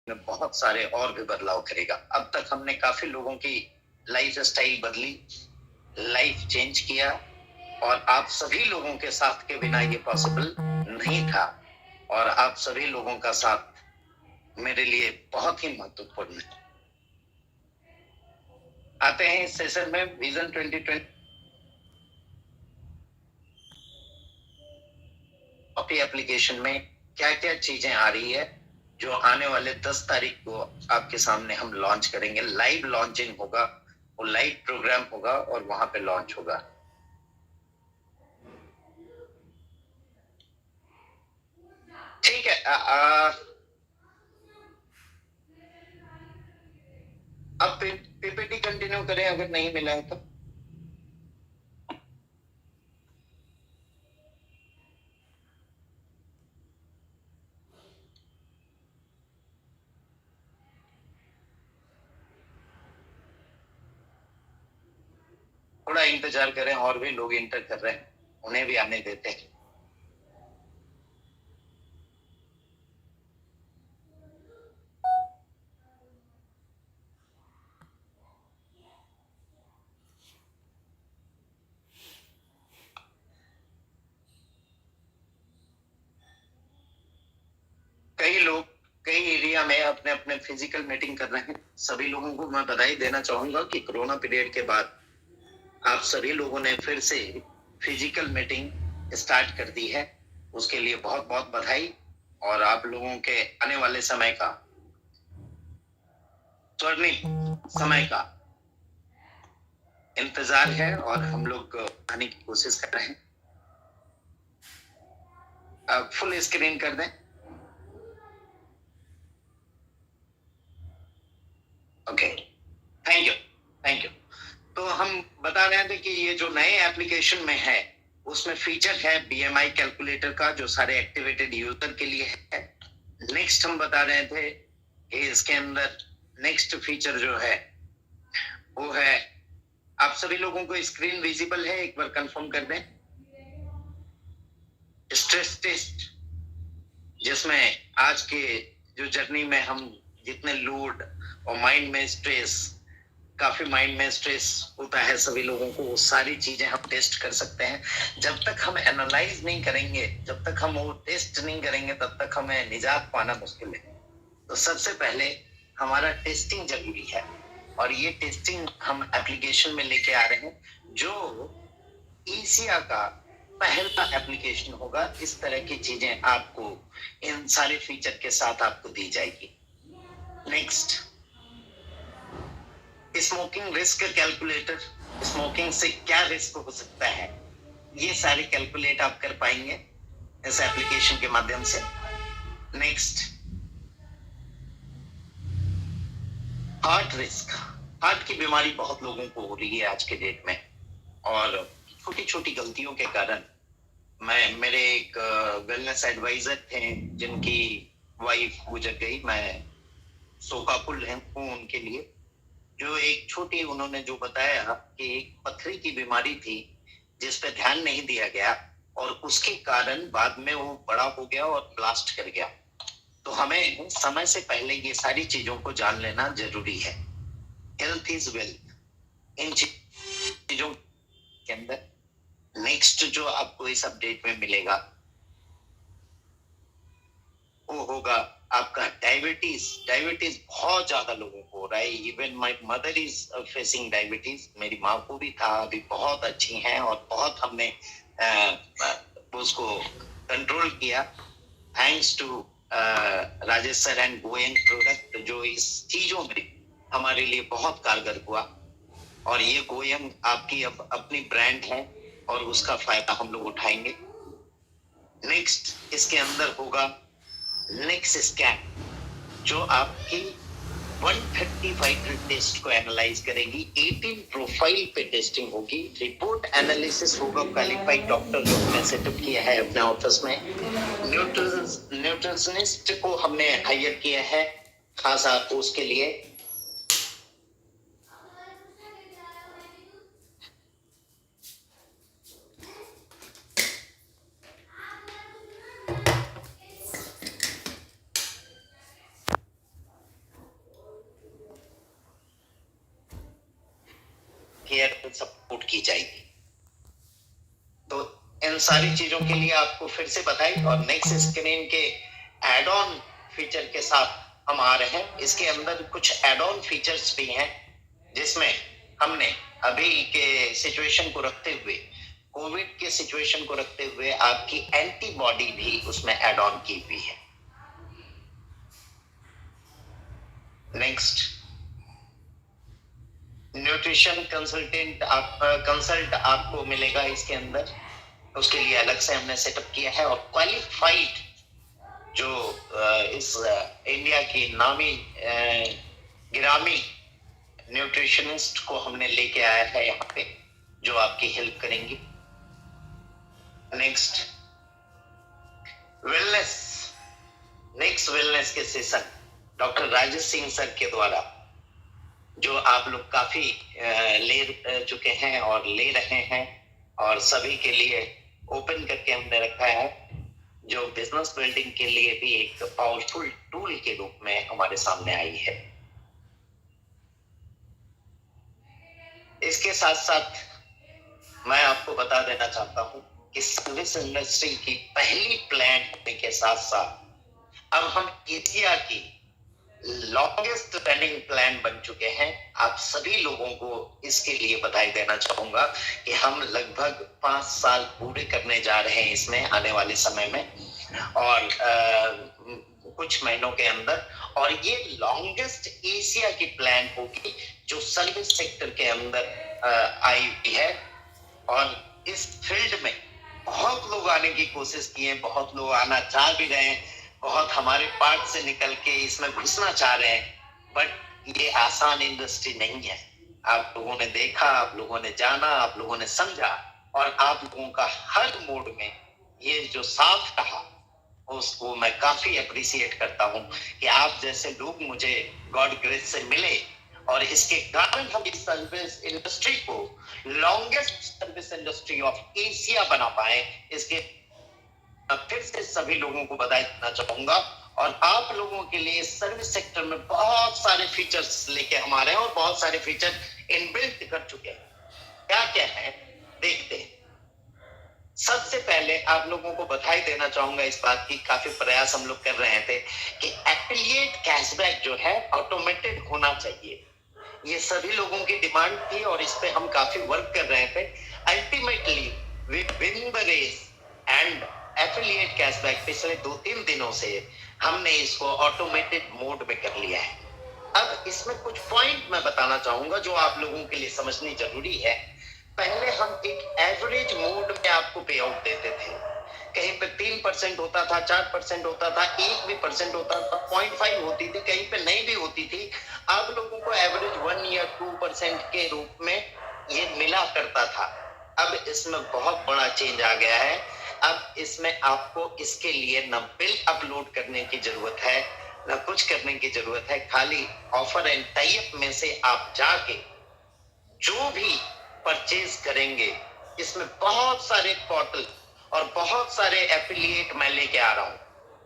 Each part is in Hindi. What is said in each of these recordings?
में बहुत सारे और भी बदलाव करेगा। अब तक हमने काफी लोगों की लाइफ स्टाइल बदली, लाइफ चेंज किया, और आप सभी लोगों के साथ के बिना ये पॉसिबल नहीं था, और आप सभी लोगों का साथ मेरे लिए बहुत ही महत्वपूर्ण है। आते हैं इस सेशन में विजन 2020 एप्लीकेशन में क्या क्या चीजें आ रही है, जो आने वाले 10 तारीख को आपके सामने हम लॉन्च करेंगे। लाइव लॉन्चिंग होगा, वो लाइव प्रोग्राम होगा और वहां पे लॉन्च होगा। ठीक है, अब पीपीटी कंटिन्यू करें अगर नहीं मिला है तो। थोड़ा इंतजार करें, और भी लोग इंटर कर रहे हैं, उन्हें भी आने देते हैं। कई लोग कई एरिया में अपने अपने फिजिकल मीटिंग कर रहे हैं। सभी लोगों को मैं बधाई देना चाहूंगा कि कोरोना पीरियड के बाद आप सभी लोगों ने फिर से फिजिकल मीटिंग स्टार्ट कर दी है। उसके लिए बहुत बहुत बधाई, और आप लोगों के आने वाले समय का, स्वर्णिम समय का इंतजार है, और हम लोग आने की कोशिश कर रहे हैं। आप फुल स्क्रीन कर दें। Okay, thank you, thank you. तो हम बता रहे थे कि ये जो नए एप्लीकेशन में है, उसमें फीचर है बीएमआई कैलकुलेटर का, जो सारे एक्टिवेटेड यूजर के लिए है। नेक्स्ट हम बता रहे थे कि इसके अंदर नेक्स्ट फीचर जो है वो है, आप सभी लोगों को स्क्रीन विजिबल है, एक बार कंफर्म कर दें। स्ट्रेस टेस्ट, जिसमें आज के जो जर्नी में हम जितने लोड और माइंड में स्ट्रेस, काफी माइंड में स्ट्रेस होता है सभी लोगों को, वो सारी चीजें हम टेस्ट कर सकते हैं। जब तक हम एनालाइज नहीं करेंगे, जब तक हम वो टेस्ट नहीं करेंगे, तब तक हमें निजात पाना मुश्किल है। तो सबसे पहले हमारा टेस्टिंग जरूरी है, और ये टेस्टिंग हम एप्लीकेशन में लेके आ रहे हैं, जो ईसिया का पहला एप्लीकेशन होगा। इस तरह की चीजें आपको इन सारे फीचर के साथ आपको दी जाएगी। Next, smoking risk calculator, smoking से क्या रिस्क हो सकता है, ये सारे कैलकुलेट आप कर पाएंगे इस एप्लीकेशन के माध्यम से। नेक्स्ट, हार्ट रिस्क, हार्ट की बीमारी बहुत लोगों को हो रही है आज के डेट में, और छोटी छोटी गलतियों के कारण मेरे एक वेलनेस एडवाइजर थे जिनकी वाइफ गुजर गई, मैं शोकाकुल हूँ उनके लिए। जो एक छोटी उन्होंने जो बताया कि एक पथरी की बीमारी थी जिस पे ध्यान नहीं दिया गया, और उसके कारण बाद में वो बड़ा हो गया और ब्लास्ट कर गया। तो हमें समय से पहले ये सारी चीजों को जान लेना जरूरी है। हेल्थ इज वेल्थ, इन चीजों के अंदर नेक्स्ट जो आपको इस अपडेट में मिलेगा वो होगा आपका डायबिटीज। डायबिटीज बहुत ज्यादा लोगों को हो रहा है, even my mother is facing diabetes. मेरी माँ को भी था, अभी बहुत अच्छी हैं, और बहुत हमने उसको कंट्रोल किया, thanks to Rajesh sir and गोयंग प्रोडक्ट, जो इस चीजों में हमारे लिए बहुत कारगर हुआ। और ये गोयंग आपकी अब अपनी ब्रांड है, और उसका फायदा हम लोग उठाएंगे। नेक्स्ट, इसके अंदर होगा नेक्स्ट स्कैन, जो आपकी 130 वाइटल टेस्ट को एनालाइज करेगी। 18 प्रोफाइल पे टेस्टिंग होगी, रिपोर्ट एनालिसिस होगा, क्वालिफाइड डॉक्टर जो हमने सेटअप किया है अपने ऑफिस में। न्यूट्रिशनिस्ट को हमने हायर किया है खास आपको उसके लिए। केयर सपोर्ट की जाएगी। तो इन सारी चीजों के लिए आपको फिर से बताएं और नेक्स्ट स्क्रीन के एड ऑन फीचर के साथ हम आ रहे हैं। इसके अंदर कुछ एड ऑन फीचर्स भी हैं जिसमें हमने अभी के सिचुएशन को रखते हुए, कोविड के सिचुएशन को रखते हुए आपकी एंटीबॉडी भी उसमें ऐड ऑन की हुई है। नेक्स्ट, न्यूट्रिशन कंसल्ट आपको मिलेगा इसके अंदर, उसके लिए अलग से हमने सेटअप किया है। और क्वालिफाइड जो इस इंडिया की नामी गिरामी न्यूट्रिशनिस्ट को हमने लेके आया है यहाँ पे, जो आपकी हेल्प करेंगी। नेक्स्ट, वेलनेस के session doctor Rajesh Singh sir के द्वारा, जो आप लोग काफी ले चुके हैं और ले रहे हैं, और सभी के लिए ओपन करके हमने रखा है, जो बिजनेस बिल्डिंग के लिए भी एक पावरफुल टूल के रूप में हमारे सामने आई है। इसके साथ साथ मैं आपको बता देना चाहता हूं कि सर्विस इंडस्ट्री की पहली प्लान होने के साथ साथ अब हम एशिया की लॉन्गेस्ट रनिंग प्लान बन चुके हैं। आप सभी लोगों को इसके लिए बधाई देना चाहूंगा कि हम लगभग 5 साल पूरे करने जा रहे हैं इसमें आने वाले समय में, और कुछ महीनों के अंदर। और ये लॉन्गेस्ट एशिया की प्लान होगी जो सर्विस सेक्टर के अंदर आई हुई है। और इस फील्ड में बहुत लोग आने की कोशिश किए, बहुत लोग आना चाह भी रहे हैं, बहुत हमारे पार्ट से निकल के इसमें घुसना चाह रहे हैं, बट ये आसान इंडस्ट्री नहीं है। आप लोगों ने देखा, आप लोगों ने जाना, आप लोगों ने समझा, और आप लोगों का हर मोड में ये जो साथ रहा, उसको मैं काफी अप्रिशिएट करता हूं कि आप जैसे लोग मुझे गॉड ग्रेस से मिले, और इसके कारण हम इस सर्विस इंडस्ट्री को longest service industry of Asia बना पाए। इसके फिर से सभी लोगों को बधाई देना चाहूंगा। और आप लोगों के लिए सर्विस सेक्टर में बहुत सारे फीचर्स लेके हम आ रहे हैं, और बहुत सारे फीचर इनबिल्ट कर चुके हैं। क्या क्या है देखते हैं। सबसे पहले आप लोगों को बधाई देना चाहूंगा इस बात की, काफी प्रयास हम लोग कर रहे थे कि एफिलिएट कैशबैक जो है ऑटोमेटेड होना चाहिए। ये सभी लोगों की डिमांड थी और इस पे हम काफी वर्क कर रहे थे। Ultimately we win the race, and affiliate cashback पिछले 2-3 दिनों से हमने इसको ऑटोमेटेड मोड में कर लिया है। अब इसमें कुछ पॉइंट मैं बताना चाहूंगा जो आप लोगों के लिए समझनी जरूरी है। पहले हम एक एवरेज मोड में आपको पे आउट देते थे, कहीं पे 3% होता था, 4% होता था, 1% होता था, 0.5 होती थी, कहीं पे नहीं भी होती थी। आप लोगों को एवरेज 1 या 2% के रूप में ये मिला करता था। अब इसमें बहुत बड़ा चेंज आ गया है। अब इसमें आपको इसके लिए न बिल अपलोड करने की जरूरत है, न कुछ करने की जरूरत है। खाली ऑफर एंड टाई अप में से आप जाके जो भी परचेज करेंगे, इसमें बहुत सारे पोर्टल और बहुत सारे एफिलिएट मैं लेके आ रहा हूं।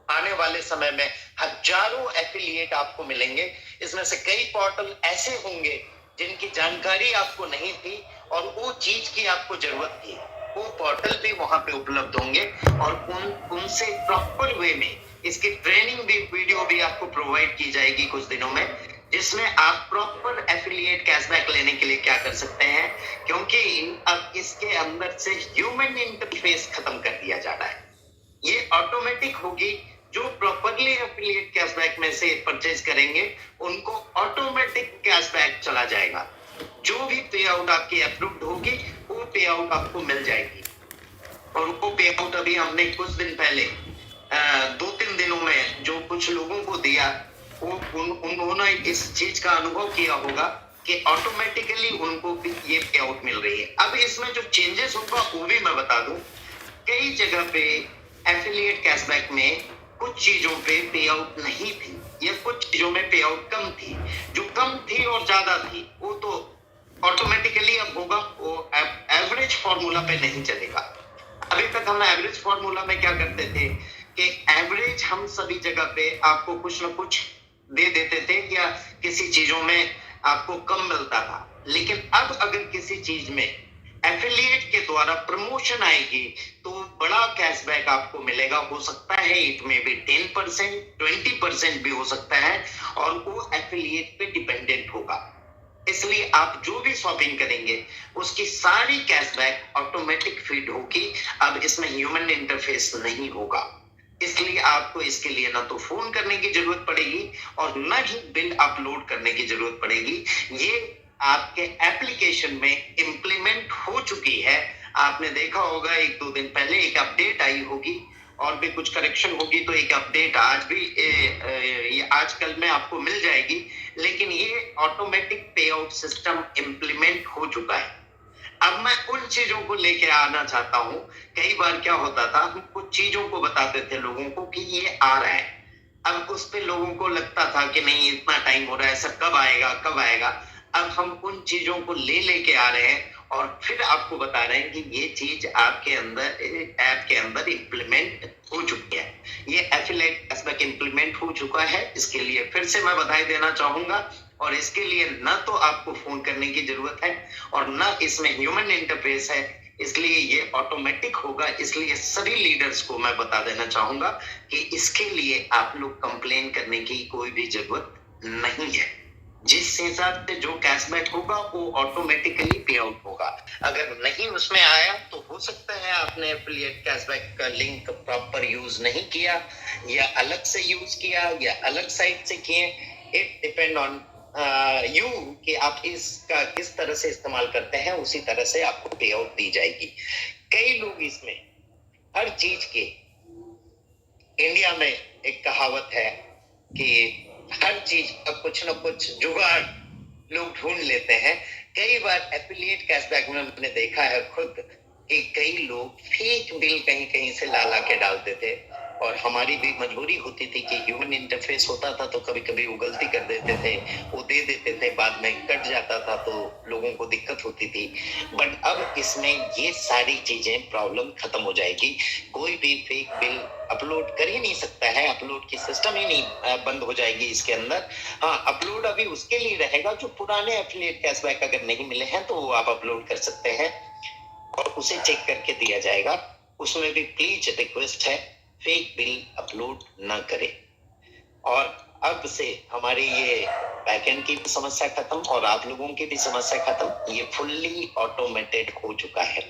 आने वाले समय में हजारों एफिलिएट आपको मिलेंगे। इसमें से कई पोर्टल ऐसे होंगे जिनकी जानकारी आपको नहीं थी और वो चीज की आपको जरूरत थी, वो पोर्टल भी वहां पे उपलब्ध होंगे, और उनसे प्रॉपर वे में इसकी ट्रेनिंग भी, वीडियो भी आपको प्रोवाइड की जाएगी कुछ दिनों में, जिसमें आप प्रॉपर एफिलिएट कैशबैक लेने के लिए क्या कर सकते हैं। क्योंकि अब इसके अंदर से ह्यूमन इंटरफेस खत्म कर दिया जा रहा है। ये ऑटोमेटिक होगी। जो प्रॉपरली एफिलिएट कैशबैक में से परचेज करेंगे उनको ऑटोमेटिक कैशबैक चला जाएगा। जो भी पे आउट आपकी अप्रूव्ड होगी वो पे आउट आपको मिल जाएगी। और वो पे आउट अभी हमने कुछ दिन पहले 2-3 दिनों में जो कुछ लोगों को दिया, वो उन्होंने इस चीज का अनुभव किया होगा कि ऑटोमेटिकली उनको भी ये पे आउट मिल रही है। अब इसमें जो चेंजेस होगा वो भी मैं बता दूं। कई जगह पे एफिलिएट कैशबैक में कुछ चीजों पे आउट नहीं थी, या कुछ चीजों में पे आउट कम थी। जो कम थी और ज्यादा थी वो तो ऑटोमेटिकली अब होगा, वो एवरेज फॉर्मूला पे नहीं चलेगा। अभी तक हम एवरेज फॉर्मूला में क्या करते थे कि एवरेज हम सभी जगह पे आपको कुछ ना कुछ दे देते थे, या किसी चीजों में आपको कम मिलता था। लेकिन अब अगर किसी चीज में एफिलिएट के द्वारा प्रमोशन आएगी तो बड़ा कैशबैक आपको मिलेगा। हो सकता है इट में भी 10%, 20% भी हो सकता है, और वो एफिलिएट पे डिपेंडेंट होगा। इसलिए आप जो भी शॉपिंग करेंगे उसकी सारी कैशबैक ऑटोमेटिक फीड होगी। अब इसमें ह्यूमन इंटरफेस नहीं होगा। इसलिए आपको इसके लिए ना तो फोन करने की जरूरत पड़ेगी और ना ही बिल अपलोड करने की जरूरत पड़ेगी। ये आपके एप्लीकेशन में इम्प्लीमेंट हो चुकी है। आपने देखा होगा 1-2 दिन पहले एक अपडेट आई होगी और भी कुछ करेक्शन होगी तो एक अपडेट आज भी ये आजकल में आपको मिल जाएगी। लेकिन ये ऑटोमेटिक पे आउट सिस्टम इम्प्लीमेंट हो चुका है। अब मैं उन चीजों को लेके आना चाहता हूँ। कई बार क्या होता था, हम कुछ चीजों को बताते थे लोगों को कि ये आ रहा है। अब उस पे लोगों को लगता था कि नहीं इतना टाइम हो रहा है, सर कब आएगा कब आएगा। अब हम उन चीजों को लेके आ रहे हैं और फिर आपको बता रहे हैं कि ये चीज आपके अंदर ऐप के अंदर इम्प्लीमेंट हो चुकी है। ये एफिलिएट कैशबैक इम्प्लीमेंट हो चुका है। इसके लिए फिर से मैं बधाई देना चाहूंगा। और इसके लिए ना तो आपको फोन करने की जरूरत है और ना इसमें ह्यूमन इंटरफेस है। इसलिए ये ऑटोमेटिक होगा। इसलिए सभी लीडर्स को मैं बता देना चाहूंगा कि इसके लिए आप लोग कंप्लेन करने की कोई भी जरूरत नहीं है। जिस हिसाब से जो कैशबैक होगा वो ऑटोमेटिकली पे आउट होगा। अगर नहीं उसमें आया तो हो सकता है आपने एफिलिएट कैशबैक का लिंक प्रॉपर यूज नहीं किया, या अलग से यूज किया, या अलग साइट से किए। इट डिपेंड ऑन यू कि आप इसका किस तरह से इस्तेमाल करते हैं, उसी तरह से आपको पे आउट दी जाएगी। कई लोग इसमें हर चीज के, इंडिया में एक कहावत है कि हर चीज का कुछ न कुछ जुगाड़ लोग ढूंढ लेते हैं। कई बार एफिलिएट कैशबैक में मैंने देखा है खुद कि कई लोग फेक बिल कहीं कहीं से ला के डालते थे और हमारी भी मजबूरी होती थी कि ह्यूमन इंटरफेस होता था तो कभी कभी वो गलती कर देते थे, वो दे देते थे, बाद में कट जाता था तो लोगों को दिक्कत होती थी। बट अब इसमें ये सारी चीजें प्रॉब्लम खत्म हो जाएगी। कोई भी फेक बिल अपलोड कर ही नहीं सकता है, अपलोड की सिस्टम ही नहीं बंद हो जाएगी इसके अंदर। हाँ, अपलोड अभी उसके लिए रहेगा जो पुराने एफिलिएट कैशबैक अगर नहीं मिले हैं तो वो आप अपलोड कर सकते हैं और उसे चेक करके दिया जाएगा। उसमें भी प्लीज रिक्वेस्ट है फेक बिल अपलोड ना करें। और अब से हमारी ये बैकएंड की भी समस्या खत्म और आप लोगों की भी समस्या खत्म। ये फुल्ली ऑटोमेटेड हो चुका है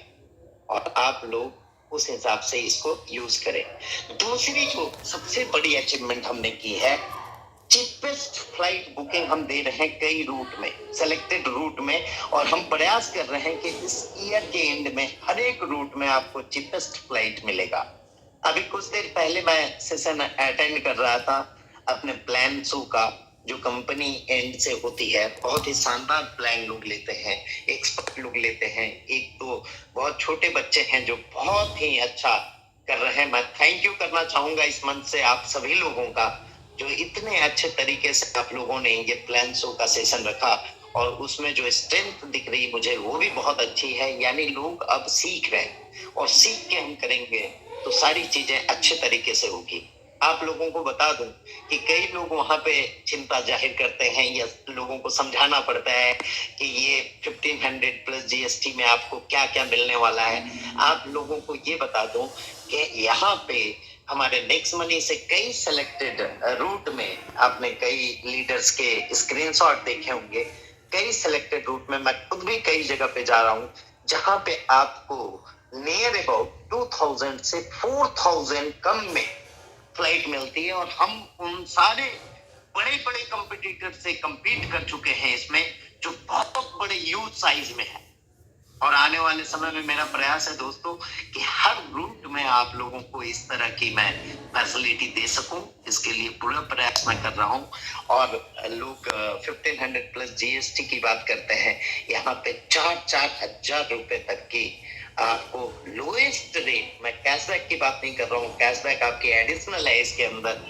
और आप लोग उस हिसाब से इसको यूज करें। दूसरी जो सबसे बड़ी अचीवमेंट हमने की है, चीपेस्ट फ्लाइट बुकिंग हम दे रहे हैं कई रूट में, सेलेक्टेड रूट में, और हम प्रयास कर रहे हैं कि इस ईयर के एंड में हर एक रूट में आपको चीपेस्ट फ्लाइट मिलेगा। अभी कुछ देर पहले मैं सेशन अटेंड कर रहा था अपने प्लान शो का, जो कंपनी एंड से होती है। बहुत ही शानदार प्लान लोग लेते हैं, एक्सपर्ट लोग लेते हैं। एक तो बहुत छोटे बच्चे हैं जो बहुत ही अच्छा कर रहे हैं। मैं थैंक यू करना चाहूंगा इस मंच से आप सभी लोगों का, जो इतने अच्छे तरीके से आप लोगों ने ये प्लान शो का सेशन रखा और उसमें जो स्ट्रेंथ दिख रही मुझे वो भी बहुत अच्छी है। यानी लोग अब सीख रहे हैं और सीख के हम करेंगे तो सारी चीजें अच्छे तरीके से होगी। आप लोगों को बता दूं कि कई लोग वहां पे चिंता जाहिर करते हैं या लोगों को समझाना पड़ता है कि ये 1500 प्लस जीएसटी में आपको क्या क्या मिलने वाला है। आप लोगों को ये बता दूं कि यहाँ पे हमारे नेक्स्ट मनी से कई सिलेक्टेड रूट में आपने कई लीडर्स के स्क्रीनशॉट देखे होंगे। कई सिलेक्टेड रूट में मैं खुद भी कई जगह पे जा रहा हूँ जहां पे आपको नियर अबाउट 2000 से 4000 कम में फ्लाइट मिलती है और हम उन सारे बड़े बड़े कंपटीटर से compete कर चुके हैं इसमें, जो बहुत बड़े यूज साइज में है। और आने वाले समय में मेरा प्रयास है दोस्तों कि हर रूट में आप लोगों को इस तरह की मैं फैसिलिटी दे सकूं। इसके लिए पूरा प्रयास मैं कर रहा हूं। और लोग 1500 प्लस जीएसटी की बात करते हैं, यहाँ पे 4-4 हजार रुपए तक की आपको लोएस्ट रेट, मैं कैशबैक की बात नहीं कर रहा हूँ, कैशबैक आपकी एडिशनल है इसके अंदर,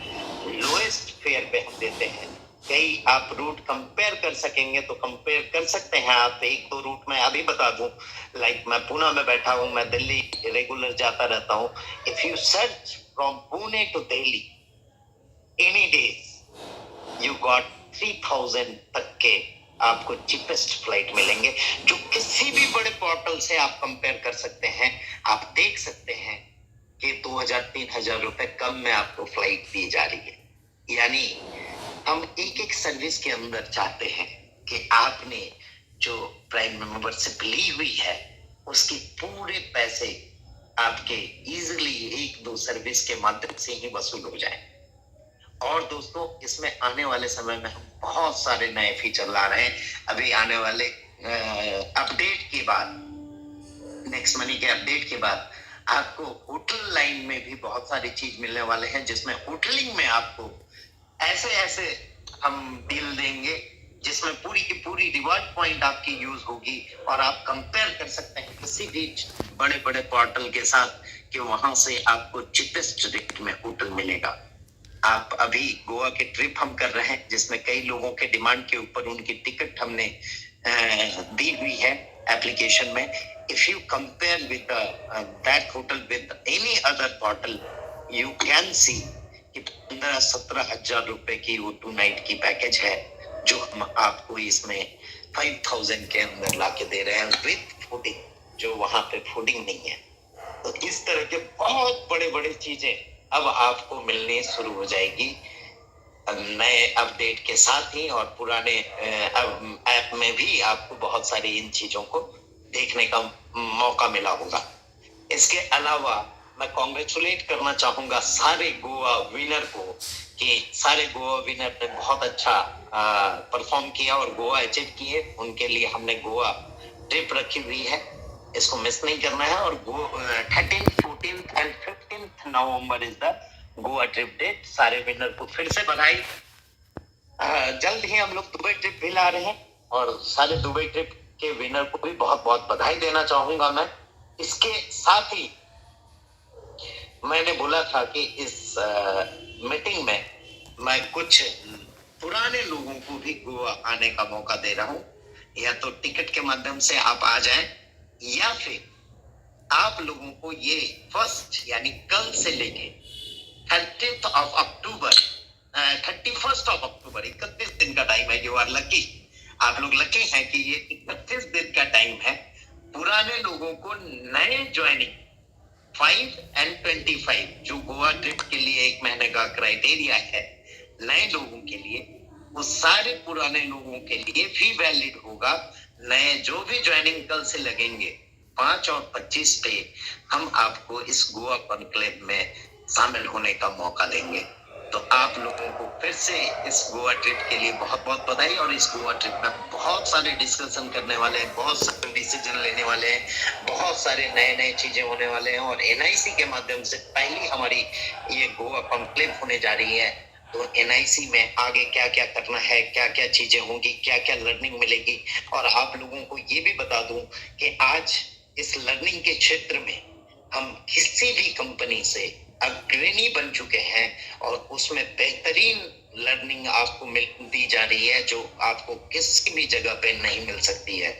लोएस्ट फेयर पे हम देते हैं। कई आप रूट कंपेयर कर सकेंगे तो कंपेयर कर सकते हैं आप। एक दो रूट में अभी बता दूं, लाइक मैं पुणे में बैठा हूं, मैं दिल्ली रेगुलर जाता रहता हूं। If you search from Pune to Delhi any days, you got 3000 तक के आपको चीपेस्ट फ्लाइट मिलेंगे, जो किसी भी बड़े पोर्टल से आप कंपेयर कर सकते हैं। आप देख सकते हैं कि 2000-3000 रुपए कम में आपको फ्लाइट दी जा रही है। यानी हम एक एक सर्विस के अंदर चाहते हैं कि आपने जो प्राइम मेंबरशिप ली हुई है उसके पूरे पैसे आपके इजीली एक दो सर्विस के माध्यम से ही वसूल हो जाए। और दोस्तों, इसमें आने वाले समय में हम बहुत सारे नए फीचर ला रहे हैं। अभी आने वाले अपडेट के बाद, नेक्स्ट मनी के अपडेट के बाद आपको होटल लाइन में भी बहुत सारी चीज मिलने वाले हैं, जिसमें होटलिंग में आपको ऐसे ऐसे हम डील देंगे जिसमें पूरी की पूरी रिवॉर्ड पॉइंट आपकी यूज होगी और आप कंपेयर कर सकते हैं किसी भी बड़े बड़े पोर्टल के साथ कि वहां से आपको चीपेस्ट रेट में होटल मिलेगा। आप अभी गोवा के ट्रिप हम कर रहे हैं, जिसमें कई लोगों के डिमांड के ऊपर उनकी टिकट हमने दी हुई है एप्लीकेशन में। If you compare with that hotel with any other portal, you can see कि 15-17 हजार रुपए की वो 2 नाइट की पैकेज है, जो हम आपको इसमें 5000 के अंदर लाके दे रहे हैं विद फूडिंग, जो वहां पे फूडिंग नहीं है। तो इस तरह के बहुत बड़े बड़े चीजें अब आपको मिलनी शुरू हो जाएगी नए अपडेट के साथ ही, और पुराने ऐप में भी आपको बहुत सारी इन चीजों को देखने का मौका मिला होगा। इसके अलावा मैं कॉन्ग्रेचुलेट करना चाहूंगा सारे गोवा विनर को कि सारे गोवा विनर ने बहुत अच्छा परफॉर्म किया और गोवा अचीव किए। उनके लिए हमने गोवा ट्रिप रखी हुई है, इसको मिस नहीं करना है। और 13th, 14th and 15th November is the Goa trip date. सारे विनर को फिर से बधाई। जल्द ही हम लोग दुबई ट्रिप भी ला रहे हैं और सारे दुबई ट्रिप के विनर को भी बहुत बहुत बधाई देना चाहूंगा मैं। इसके साथ ही मैंने बोला था कि इस मीटिंग में मैं कुछ पुराने लोगों को भी गोवा आने का मौका दे रहा हूं। या तो टिकट के माध्यम से आप आ जाएं, या फिर आप लोगों को ये फर्स्ट यानी कल से लेके 31st ऑफ अक्टूबर 31 दिन का टाइम है। यू आर लकी, आप लोग लकी हैं कि ये 31 दिन का टाइम है। पुराने लोगों को नए ज्वाइनिंग 5 and 25 जो गोवा ट्रिप के लिए 1 महीने का क्राइटेरिया है नए लोगों के लिए, वो सारे पुराने लोगों के लिए भी वैलिड होगा। नए जो भी ज्वाइनिंग कल से लगेंगे 5 और 25 पे हम आपको इस गोवा कॉन्क्लेव में शामिल होने का मौका देंगे। तो आप लोगों को फिर से इस गोवा ट्रिप के लिए बहुत बहुत बधाई। और इस गोवा ट्रिप में बहुत सारे डिस्कशन करने वाले हैं, बहुत सारे डिसीजन लेने वाले हैं, बहुत सारे नए नए चीजें होने वाले हैं। और एनआईसी के माध्यम से पहली हमारी ये गोवा कॉन्क्लेव होने जा रही है। तो एनआईसी में आगे क्या क्या करना है, क्या क्या चीजें होंगी, क्या क्या लर्निंग मिलेगी। और आप लोगों को ये भी बता दूं कि आज इस लर्निंग के क्षेत्र में हम किसी भी कंपनी से अग्रणी बन चुके हैं और उसमें बेहतरीन लर्निंग आपको दी जा रही है, जो आपको किसी भी जगह पे नहीं मिल सकती है।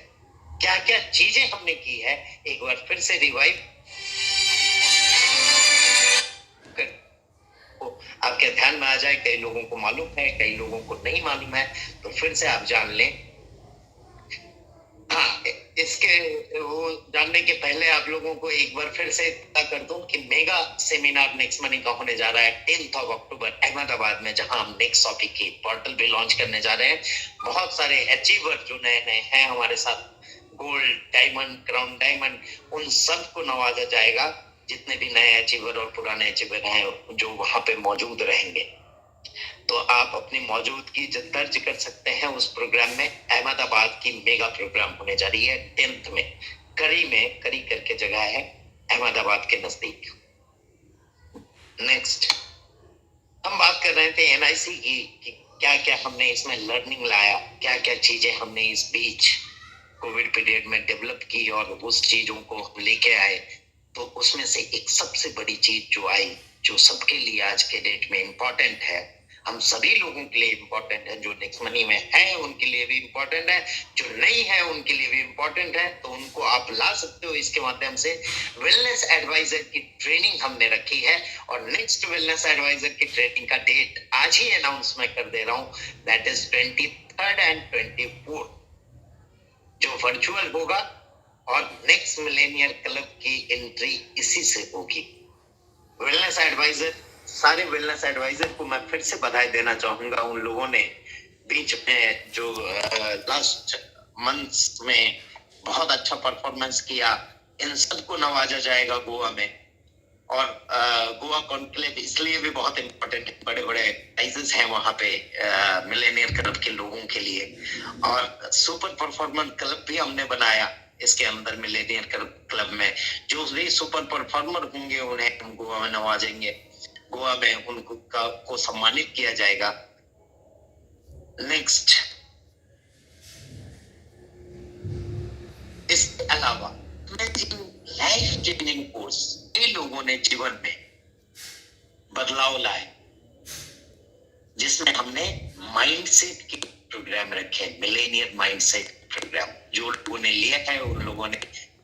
क्या क्या चीजें हमने की है, एक बार फिर से रिवाइव आपके ध्यान में आ जाए। कई लोगों को मालूम है, कई लोगों को नहीं मालूम है, तो फिर से आप जान लें। हाँ, इसके वो जानने के पहले आप लोगों को एक बार फिर से पता कर दूं कि मेगा सेमिनार नेक्स्ट मनी का होने जा रहा है 10th of October अहमदाबाद में, जहां हम नेक्स्ट टॉपिक की पोर्टल भी लॉन्च करने जा रहे हैं। बहुत सारे अचीवर जो नए नए हैं हमारे साथ, गोल्ड, डायमंड, क्राउन डायमंड, उन सबको नवाजा जाएगा। जितने भी नए अचीवर और पुराने अचीवर हैं जो वहां पे मौजूद रहेंगे, तो आप अपनी मौजूदगी दर्ज कर सकते हैं उस प्रोग्राम में। अहमदाबाद की मेगा प्रोग्राम होने जा रही है 10th में, करी करके जगह है अहमदाबाद के नजदीक। नेक्स्ट हम बात कर रहे थे एनआईसी की कि क्या क्या हमने इसमें लर्निंग लाया, क्या क्या चीजें हमने इस बीच कोविड पीरियड में डेवलप की और उस चीजों को हम लेके आए। तो उसमें से एक सबसे बड़ी चीज जो आई, जो सबके लिए आज के डेट में इम्पोर्टेंट है, हम सभी लोगों के लिए इम्पोर्टेंट है। जो नेक्स्ट मनी में है उनके लिए भी इम्पोर्टेंट है, जो नहीं है उनके लिए भी इम्पोर्टेंट है। तो उनको आप ला सकते हो इसके माध्यम से। वेलनेस एडवाइजर की ट्रेनिंग हमने रखी है और नेक्स्ट वेलनेस एडवाइजर की ट्रेनिंग का डेट आज ही अनाउंस मैं कर दे रहा हूँ, that is 23rd and 24th, जो वर्चुअल होगा। और नेक्स्ट मिलेनियर क्लब की एंट्री इसी से होगी। वेलनेस एडवाइजर, सारे वेलनेस एडवाइजर को मैं फिर से बधाई देना चाहूंगा। उन लोगों ने बीच में जो लास्ट मंथ में बहुत अच्छा परफॉर्मेंस किया, इन सबको नवाजा जाएगा गोवा में। और गोवा कॉन्क्लेव इसलिए भी बहुत इंपॉर्टेंट है, बड़े बड़े प्राइजेस हैं वहां पे मिलेनियर क्लब के लोगों के लिए। और सुपर परफॉर्मेंस क्लब भी हमने बनाया इसके अंदर मिलेनियर क्लब में। जो भी सुपर परफॉर्मर होंगे उन्हें हम गोवा में नवाजेंगे, गोवा में उनको को सम्मानित किया जाएगा। नेक्स्ट, इसके अलावा लाइफ चेंजिंग कोर्स कई लोगों ने जीवन में बदलाव लाए, जिसमें हमने माइंडसेट के प्रोग्राम रखे, मिलेनियर माइंडसेट प्रोग्राम। जो लोगों ने लिया है उन लोगों ने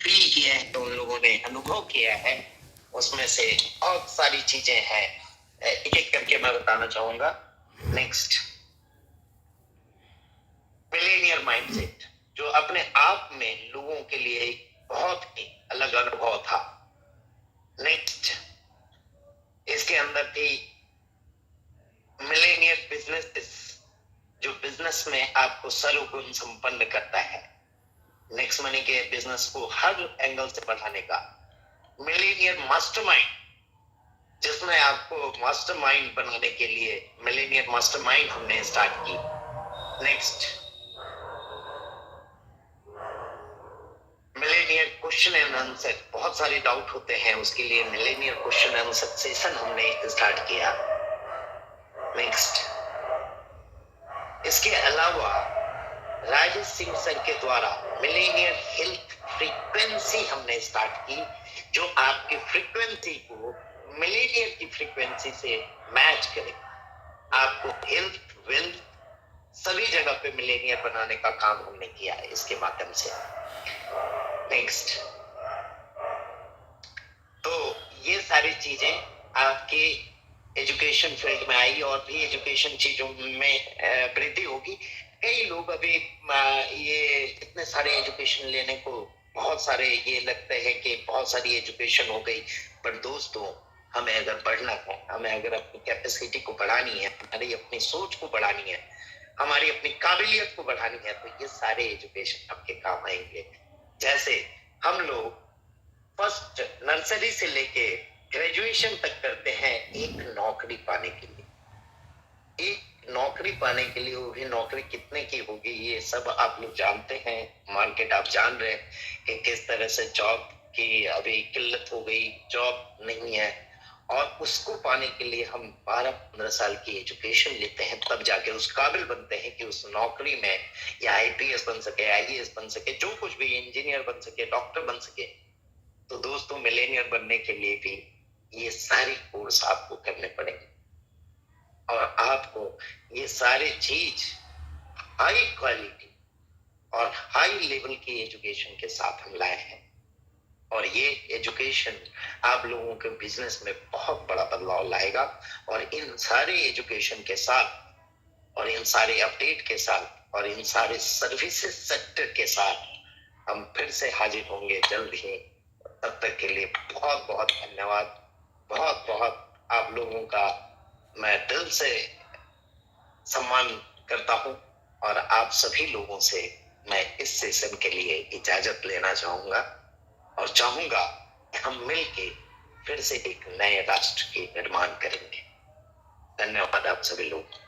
फील किया है, उन लोगों ने अनुभव किया है, उसमें से बहुत सारी चीजें हैं, एक एक करके मैं बताना चाहूंगा। नेक्स्ट, मिलेनियर माइंडसेट जो अपने आप में लोगों के लिए एक बहुत ही अलग अनुभव था। नेक्स्ट, इसके अंदर थी मिलेनियर बिजनेस, जो बिजनेस में आपको सर्वगुण संपन्न करता है, नेक्स्ट मनी के बिजनेस को हर एंगल से बढ़ाने का। मिलेनियर मास्टरमाइंड, जिसमें आपको मास्टरमाइंड बनाने के लिए मिलेनियर मास्टरमाइंड हमने स्टार्ट की। Next, Millionaire question and answer, बहुत सारे डाउट होते हैं, उसके लिए Millionaire question and answer session हमने स्टार्ट किया। नेक्स्ट, इसके अलावा राजेश सिंह सर के द्वारा मिलेनियर हेल्थ फ्रीक्वेंसी हमने स्टार्ट की, जो आपकी फ्रीक्वेंसी को मिलेनियर की फ्रीक्वेंसी से मैच करे। आपको हेल्थ वेल्थ सभी जगह पे मिलेनियर बनाने का काम हमने किया है इसके माध्यम से। नेक्स्ट, तो ये सारी चीजें आपके एजुकेशन फील्ड में आई और भी एजुकेशन चीजों में वृद्धि होगी। कई लोग अभी ये इतने सारे एजुकेशन लेने को बहुत सारे ये लगते हैं कि बहुत सारी एजुकेशन हो गई, पर दोस्तों हमें अगर बढ़ना है, हमें अगर अपनी कैपेसिटी को बढ़ानी है, हमारी अपनी सोच को बढ़ानी है, हमारी अपनी काबिलियत को बढ़ानी है, तो ये सारे एजुकेशन आपके काम आएंगे। जैसे हम लोग फर्स्ट नर्सरी से लेके ग्रेजुएशन तक करते हैं एक नौकरी पाने के लिए। एक नौकरी पाने के लिए, वो भी नौकरी कितने की होगी ये सब आप लोग जानते हैं। मार्केट आप जान रहे हैं कि किस तरह से जॉब की अभी किल्लत हो गई, जॉब नहीं है। और उसको पाने के लिए हम 12-15 साल की एजुकेशन लेते हैं, तब जाके उस काबिल बनते हैं कि उस नौकरी में या आईपीएस बन सके, आईएएस बन सके, जो कुछ भी, इंजीनियर बन सके, डॉक्टर बन सके। तो दोस्तों मिलेनियर बनने के लिए भी ये सारी कोर्स आपको करने पड़ेंगे और आपको ये सारे चीज हाई क्वालिटी और हाई लेवल की एजुकेशन के साथ हम लाए हैं। और ये एजुकेशन आप लोगों के बिजनेस में बहुत बड़ा बदलाव लाएगा। और इन सारे एजुकेशन के साथ और इन सारे अपडेट के साथ और इन सारे सर्विसेज सेक्टर के साथ हम फिर से हाजिर होंगे जल्द ही। तब तक के लिए बहुत बहुत धन्यवाद। बहुत बहुत आप लोगों का मैं दिल से सम्मान करता हूं और आप सभी लोगों से मैं इस सेशन के लिए इजाजत लेना चाहूंगा और चाहूंगा कि हम मिलके फिर से एक नए राष्ट्र के निर्माण करेंगे। धन्यवाद आप सभी लोग।